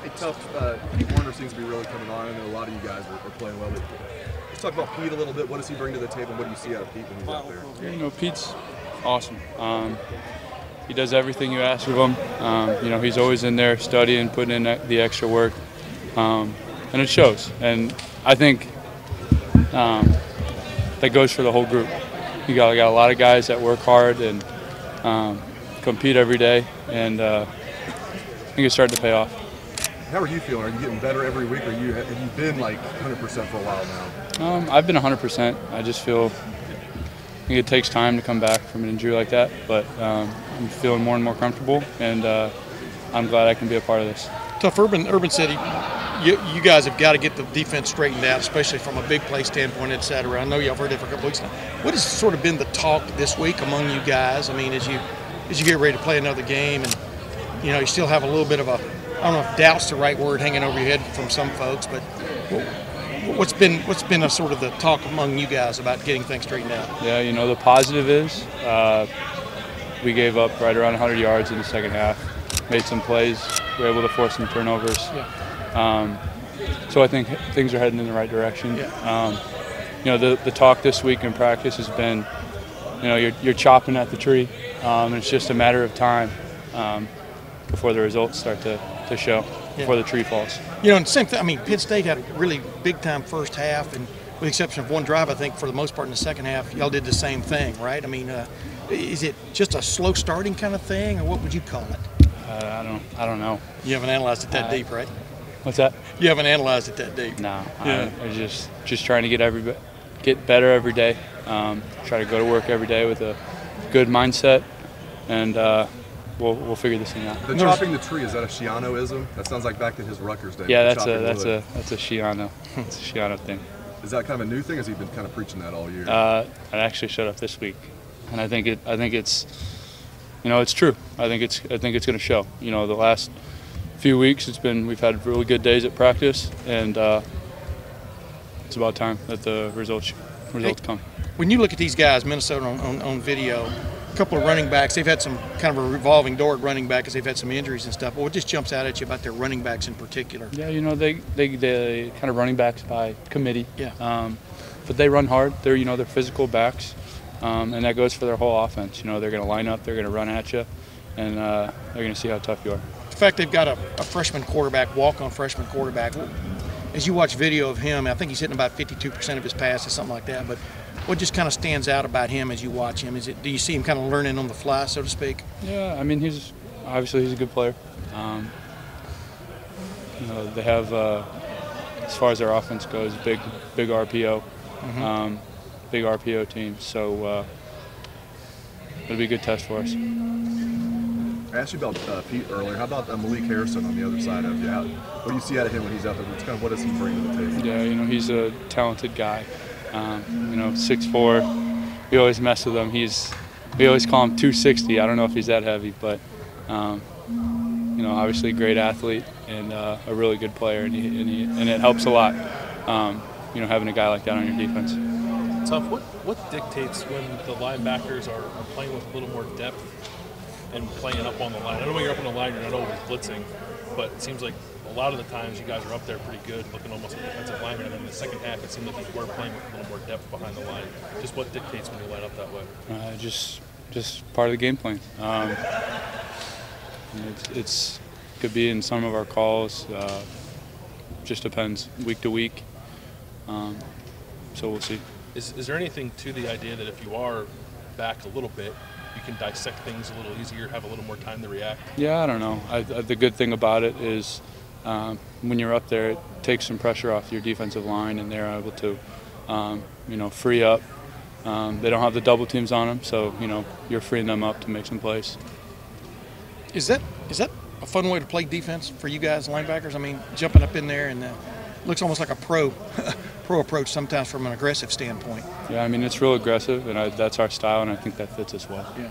Hey, Tuf, Pete Werner seems to be really coming on. I know a lot of you guys are playing well. Let's talk about Pete a little bit. What does he bring to the table? What do you see out of Pete when he's out there? Yeah, you know, Pete's awesome. He does everything you ask of him. You know, he's always in there studying, putting in the extra work, and it shows. And I think that goes for the whole group. You got a lot of guys that work hard and compete every day, and I think it's starting to pay off. How are you feeling? Are you getting better every week, or have you been like 100% for a while now? I've been 100%. I just feel I think it takes time to come back from an injury like that, but I'm feeling more and more comfortable, and I'm glad I can be a part of this. Tuf, Urban City, you guys have got to get the defense straightened out, especially from a big play standpoint, et cetera. I know y'all heard it for a couple weeks now. What has sort of been the talk this week among you guys? I mean, as you get ready to play another game, and you know you still have a little bit of a, I don't know if doubt's the right word, hanging over your head from some folks, but what's been a sort of the talk among you guys about getting things straightened out? Yeah, you know, the positive is we gave up right around 100 yards in the second half, made some plays, we were able to force some turnovers. Yeah. So I think things are heading in the right direction. Yeah. You know, the talk this week in practice has been, you know, you're chopping at the tree, and it's just a matter of time before the results start to show, before the tree falls. You know, and same thing. I mean, Pitt State had a really big-time first half, and with the exception of one drive, I think for the most part in the second half, y'all did the same thing, right? I mean, is it just a slow starting kind of thing, or what would you call it? I don't know. You haven't analyzed it that deep, right? What's that? You haven't analyzed it that deep. No. Yeah. I'm just trying to get better every day. Try to go to work every day with a good mindset, and we'll figure this thing out. The chopping the tree, is that a Shiano-ism? That sounds like back to his Rutgers days. Yeah, that's a Shiano. It's a Shiano thing. Is that kind of a new thing, or has he been kind of preaching that all year? I actually showed up this week, and I think it's, you know, it's true. I think it's going to show. You know, the last few weeks we've had really good days at practice, and it's about time that the results come. When you look at these guys, Minnesota on video, a couple of running backs, they've had some kind of a revolving door at running back because they've had some injuries and stuff. But what just jumps out at you about their running backs in particular? Yeah, you know, they kind of running backs by committee. Yeah. But they run hard. They're physical backs, and that goes for their whole offense. You know, they're going to line up, they're going to run at you, and they're going to see how tough you are. The fact they've got a freshman quarterback, walk-on freshman quarterback. As you watch video of him, I think he's hitting about 52% of his passes, something like that. But what just kind of stands out about him as you watch him? Do you see him kind of learning on the fly, so to speak? Yeah, I mean, he's a good player. You know, they have, as far as their offense goes, big RPO, big RPO team. So it'll be a good test for us. I asked you about Pete earlier. How about Malik Harrison on the other side of you? What do you see out of him when he's out there? It's kind of, what does he bring to the table? Yeah, you know, he's a talented guy. You know, 6'4". We always mess with him. We always call him 260. I don't know if he's that heavy, but you know, obviously a great athlete and a really good player, and it helps a lot. You know, having a guy like that on your defense. Tuf, what dictates when the linebackers are playing with a little more depth and playing up on the line? I know when you're up on the line, you're not always blitzing, but it seems like a lot of the times you guys are up there pretty good, looking almost like a defensive lineman, and then in the second half it seemed like you were playing with a little more depth behind the line. Just what dictates when you line up that way? Just part of the game plan. It's could be in some of our calls. Just depends week to week. So we'll see. Is there anything to the idea that if you are back a little bit, you can dissect things a little easier, have a little more time to react? Yeah, I don't know. The good thing about it is when you're up there, it takes some pressure off your defensive line, and they're able to, you know, free up. They don't have the double teams on them, so you know you're freeing them up to make some plays. Is that a fun way to play defense for you guys, linebackers? I mean, jumping up in there and looks almost like a pro approach sometimes from an aggressive standpoint. Yeah, I mean it's real aggressive, and that's our style, and I think that fits us well. Yeah.